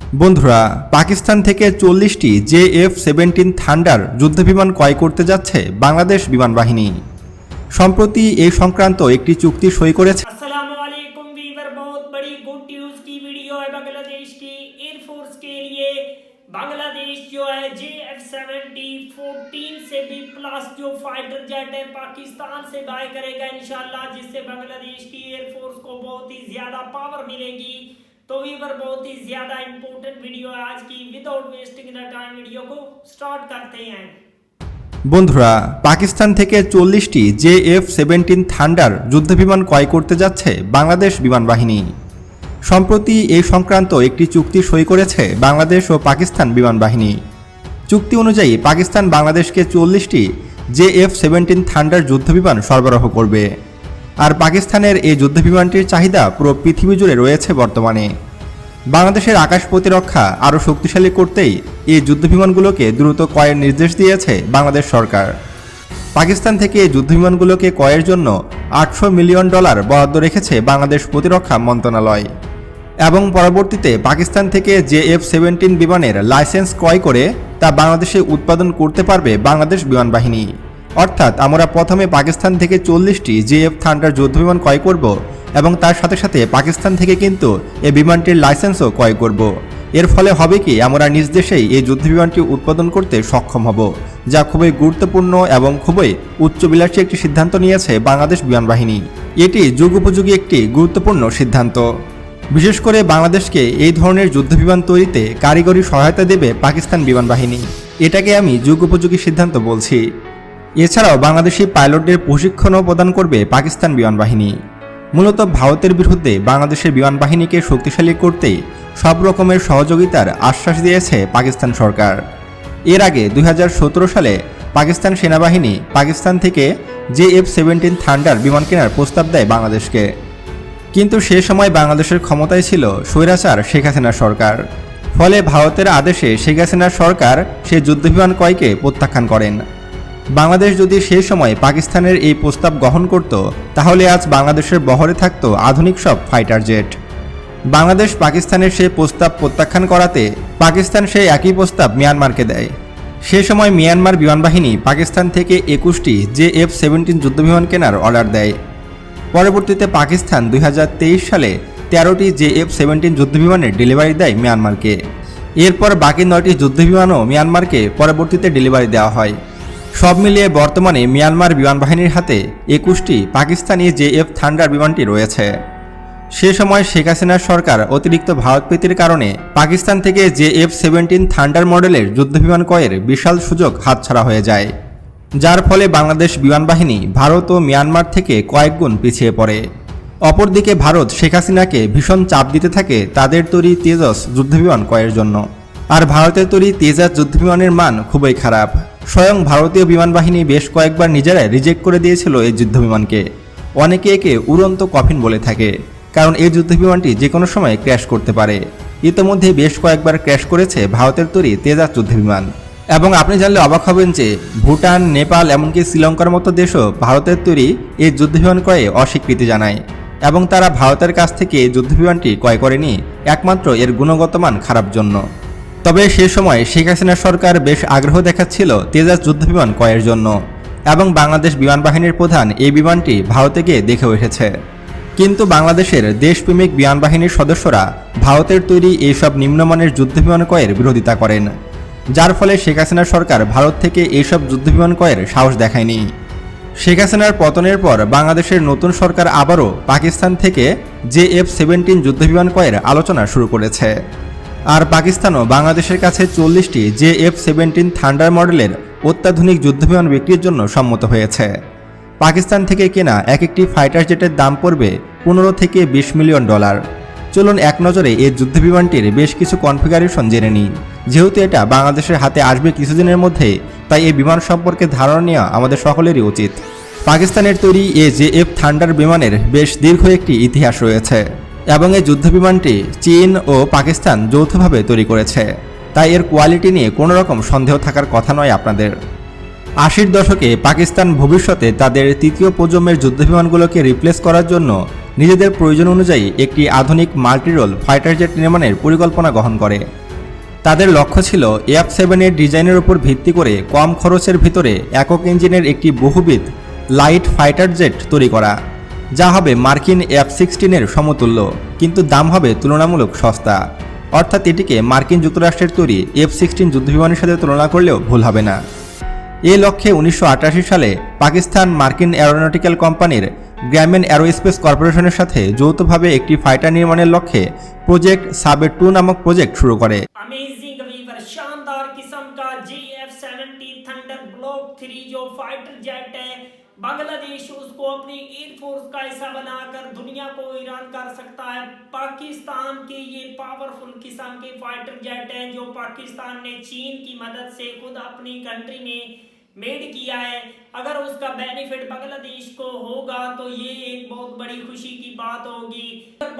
বন্ধুরা, পাকিস্তান থেকে 40টি JF-17 thunder যুদ্ধবিমান ক্রয় করতে যাচ্ছে বাংলাদেশ বিমান বাহিনী। সম্প্রতি এই সংক্রান্ত একটি চুক্তি সই করেছে। अस्सलामुअलैकुम वीवर, बहुत बड़ी गुड न्यूज़ की वीडियो है बांग्लादेश की एयरफोर्स के लिए। बांग्लादेश जो है JF-17 से भी प्लस जो फाइटर जेट है पाकिस्तान से बाय करेगा इंशाल्लाह, जिससे बांग्लादेश की एयरफोर्स को बहुत ही ज़्यादा पावर मिलेगी। तो वीवर बहुत ही ज़्यादा इंपॉर्टेंट वीडियो है आज की। Without wasting the time video को स्टार्ट करते हैं। বন্ধুরা, পাকিস্তান থেকে 40টি JF-17 থান্ডার যুদ্ধবিমান ক্রয় করতে যাচ্ছে বাংলাদেশ বিমান বাহিনী। সম্প্রতি এই সংক্রান্ত একটি চুক্তি সই করেছে বাংলাদেশ ও পাকিস্তান বিমান বাহিনী। চুক্তি অনুযায়ী পাকিস্তান বাংলাদেশকে 40টি JF-17 থান্ডার যুদ্ধবিমান সরবরাহ করবে। আর পাকিস্তানের এই যুদ্ধবিমানটির চাহিদা পুরো পৃথিবী জুড়ে রয়েছে বর্তমানে। বাংলাদেশের আকাশ প্রতিরক্ষা আরও শক্তিশালী করতেই এই যুদ্ধবিমানগুলোকে দ্রুত ক্রয়ের নির্দেশ দিয়েছে বাংলাদেশ সরকার। পাকিস্তান থেকে এই যুদ্ধবিমানগুলোকে ক্রয়ের জন্য $800 মিলিয়ন বরাদ্দ রেখেছে বাংলাদেশ প্রতিরক্ষা মন্ত্রণালয় এবং পরবর্তীতে পাকিস্তান থেকে JF-17 বিমানের লাইসেন্স ক্রয় করে তা বাংলাদেশে উৎপাদন করতে পারবে বাংলাদেশ বিমান বাহিনী। অর্থাৎ আমরা প্রথমে পাকিস্তান থেকে 40টি JF থান্ডার যুদ্ধবিমান ক্রয় করব এবং তার সাথে সাথে পাকিস্তান থেকে কিন্তু এই বিমানটির লাইসেন্সও ক্রয় করব। এর ফলে হবে কি, আমরা নিজ দেশেই এই যুদ্ধবিমানটি উৎপাদন করতে সক্ষম হব, যা খুবই গুরুত্বপূর্ণ এবং খুবই উচ্চবিলাসী একটি সিদ্ধান্ত নিয়েছে বাংলাদেশ বিমান বাহিনী। এটি যুগোপযোগী একটি গুরুত্বপূর্ণ সিদ্ধান্ত। বিশেষ করে বাংলাদেশকে এই ধরনের যুদ্ধবিমান তৈরিতে কারিগরি সহায়তা দেবে পাকিস্তান বিমান বাহিনী। এটাকে আমি যুগোপযোগী সিদ্ধান্ত বলছি। এছাড়াও বাংলাদেশি পাইলটদের প্রশিক্ষণও প্রদান করবে পাকিস্তান বিমান বাহিনী। মূলত ভারতের বিরুদ্ধে বাংলাদেশের বিমান বাহিনীকে শক্তিশালী করতেই সব রকমের সহযোগিতার আশ্বাস দিয়েছে পাকিস্তান সরকার। এর আগে 2017 সালে পাকিস্তান সেনাবাহিনী পাকিস্তান থেকে JF-17 থান্ডার বিমান কেনার প্রস্তাব দেয় বাংলাদেশকে। কিন্তু সে সময় বাংলাদেশের ক্ষমতায় ছিল স্বৈরাচার শেখ হাসিনা সরকার। ফলে ভারতের আদেশে শেখ হাসিনা সরকার সেই যুদ্ধবিমান ক্রয়কে প্রত্যাখ্যান করেন। বাংলাদেশ যদি সেই সময় পাকিস্তানের এই প্রস্তাব গ্রহণ করত, তাহলে আজ বাংলাদেশের বহরে থাকত আধুনিক সব ফাইটার জেট। বাংলাদেশ পাকিস্তানের সেই প্রস্তাব প্রত্যাখ্যান করাতে পাকিস্তান সেই একই প্রস্তাব মিয়ানমারকে দেয়। সে সময় মিয়ানমার বিমান বাহিনী পাকিস্তান থেকে 21টি JF-17 যুদ্ধবিমান কেনার অর্ডার দেয়। পরবর্তীতে পাকিস্তান 2023 সালে 13টি JF-17 যুদ্ধবিমানের ডেলিভারি দেয় মিয়ানমারকে। এরপর বাকি 9টি যুদ্ধবিমানও মিয়ানমারকে পরবর্তীতে ডেলিভারি দেওয়া হয়। সব মিলিয়ে বর্তমানে মিয়ানমার বিমান বাহিনীর হাতে 21টি পাকিস্তানি JF থান্ডার বিমানটি রয়েছে। সে সময় শেখ হাসিনার সরকার অতিরিক্ত ভারতপ্রীতির কারণে পাকিস্তান থেকে JF-17 থান্ডার মডেলের যুদ্ধবিমান ক্রয়ের বিশাল সুযোগ হাতছাড়া হয়ে যায়, যার ফলে বাংলাদেশ বিমান বাহিনী ভারত ও মিয়ানমার থেকে কয়েক গুণ পিছিয়ে পড়ে। অপরদিকে ভারত শেখ হাসিনাকে ভীষণ চাপ দিতে থাকে তাদের তৈরি তেজস যুদ্ধবিমান ক্রয়ের জন্য। আর ভারতের তৈরি তেজাস যুদ্ধবিমানের মান খুবই খারাপ। স্বয়ং ভারতীয় বিমান বাহিনী বেশ কয়েকবার নিজেরাই রিজেক্ট করে দিয়েছিল এই যুদ্ধবিমানকে। অনেকে একে উড়ন্ত কফিন বলে থাকে, কারণ এই যুদ্ধবিমানটি যে কোনো সময় ক্র্যাশ করতে পারে। ইতোমধ্যে বেশ কয়েকবার ক্র্যাশ করেছে ভারতের তৈরি তেজাস যুদ্ধবিমান। এবং আপনি জানলে অবাক হবেন যে ভুটান, নেপাল এমনকি শ্রীলঙ্কার মতো দেশও ভারতের তৈরি এই যুদ্ধবিমান ক্রয়ে অস্বীকৃতি জানায় এবং তারা ভারতের কাছ থেকে এই যুদ্ধবিমানটি ক্রয় করেনি একমাত্র এর গুণগত মান খারাপ জন্য। তবে সে সময় শেখ হাসিনা সরকার বেশ আগ্রহ দেখাচ্ছিল তেজাস যুদ্ধবিমান ক্রয়ের জন্য এবং বাংলাদেশ বিমান বাহিনীর প্রধান এই বিমানটি ভারতে গিয়ে দেখেও এসেছে। কিন্তু বাংলাদেশের দেশপ্রেমিক বিমান বাহিনীর সদস্যরা ভারতের তৈরি এইসব নিম্নমানের যুদ্ধবিমান ক্রয়ের বিরোধিতা করেন, যার ফলে শেখ হাসিনা সরকার ভারত থেকে এইসব যুদ্ধবিমান ক্রয়ের সাহস দেখায়নি। শেখ হাসিনার পতনের পর বাংলাদেশের নতুন সরকার আবারও পাকিস্তান থেকে JF-17 যুদ্ধবিমান ক্রয়ের আলোচনা শুরু করেছে। আর পাকিস্তানও বাংলাদেশের কাছে 40টি JF-17 থান্ডার মডেলের অত্যাধুনিক যুদ্ধবিমান বিক্রির জন্য সম্মত হয়েছে। পাকিস্তান থেকে কেনা এক একটি ফাইটার জেটের দাম পড়বে $15 থেকে $20 মিলিয়ন। চলুন এক নজরে এই যুদ্ধবিমানটির বেশ কিছু কনফিগারেশন জেনে নিই। যেহেতু এটা বাংলাদেশের হাতে আসবে কিছুদিনের মধ্যে, তাই এই বিমান সম্পর্কে ধারণা নেওয়া আমাদের সকলেরই উচিত। পাকিস্তানের তৈরি এই JF থান্ডার বিমানের বেশ দীর্ঘ একটি ইতিহাস রয়েছে এবং এই যুদ্ধবিমানটি চীন ও পাকিস্তান যৌথভাবে তৈরি করেছে, তাই এর কোয়ালিটি নিয়ে কোনো রকম সন্দেহ থাকার কথা নয় আপনাদের। 80-র দশকে পাকিস্তান ভবিষ্যতে তাদের তৃতীয় প্রজন্মের যুদ্ধবিমানগুলোকে রিপ্লেস করার জন্য নিজেদের প্রয়োজন অনুযায়ী একটি আধুনিক মাল্টিরোল ফাইটার জেট নির্মাণের পরিকল্পনা গ্রহণ করে। তাদের লক্ষ্য ছিল F7 এর ডিজাইনের উপর ভিত্তি করে কম খরচের ভিতরে একক ইঞ্জিনের একটি বহুবিধ লাইট ফাইটার জেট তৈরি করা, যা হবে মার্কিন F-16 এর সমতুল্য, কিন্তু দাম হবে তুলনামূলক সস্তা। অর্থাৎ এটিকে মার্কিন যুক্তরাষ্ট্রের তৈরি F-16 যুদ্ধবিমানের সাথে তুলনা করলেও ভুল হবে না। এই লক্ষ্যে 1988 সালে পাকিস্তান মার্কিন অ্যারোনটিক্যাল কোম্পানির গ্রামীণ অ্যারোস্পেস কর্পোরেশনের সাথে যৌথভাবে একটি ফাইটার নির্মাণের লক্ষ্যে প্রজেক্ট সাবে 2 নামক প্রজেক্ট শুরু করে। अमेजिंग वीवर शानदार किस्म का JF-70 थंडर ब्लॉक 3 जो फाइटर जेट है, बांग्लादेश उसको अपनी एयरफोर्स का हिस्सा बनाकर दुनिया को हैरान कर सकता है। पाकिस्तान के ये पावरफुल किस्म के फाइटर जेट हैं जो पाकिस्तान ने चीन की मदद से खुद अपनी कंट्री में मेड किया है। अगर उसका बेनिफिट बांग्लादेश को होगा तो ये एक बहुत बड़ी खुशी की बात होगी।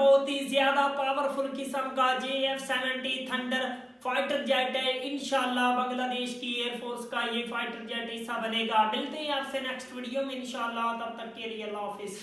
बहुत ही ज्यादा पावरफुल किस्म का JF-70 थंडर फाइटर जेट है, इंशाल्लाह बांग्लादेश की एयरफोर्स का ये फाइटर जेट हिस्सा बनेगा। मिलते हैं आपसे नेक्स्ट वीडियो में इंशाल्लाह, तब तक के लिए अल्लाह हाफिज।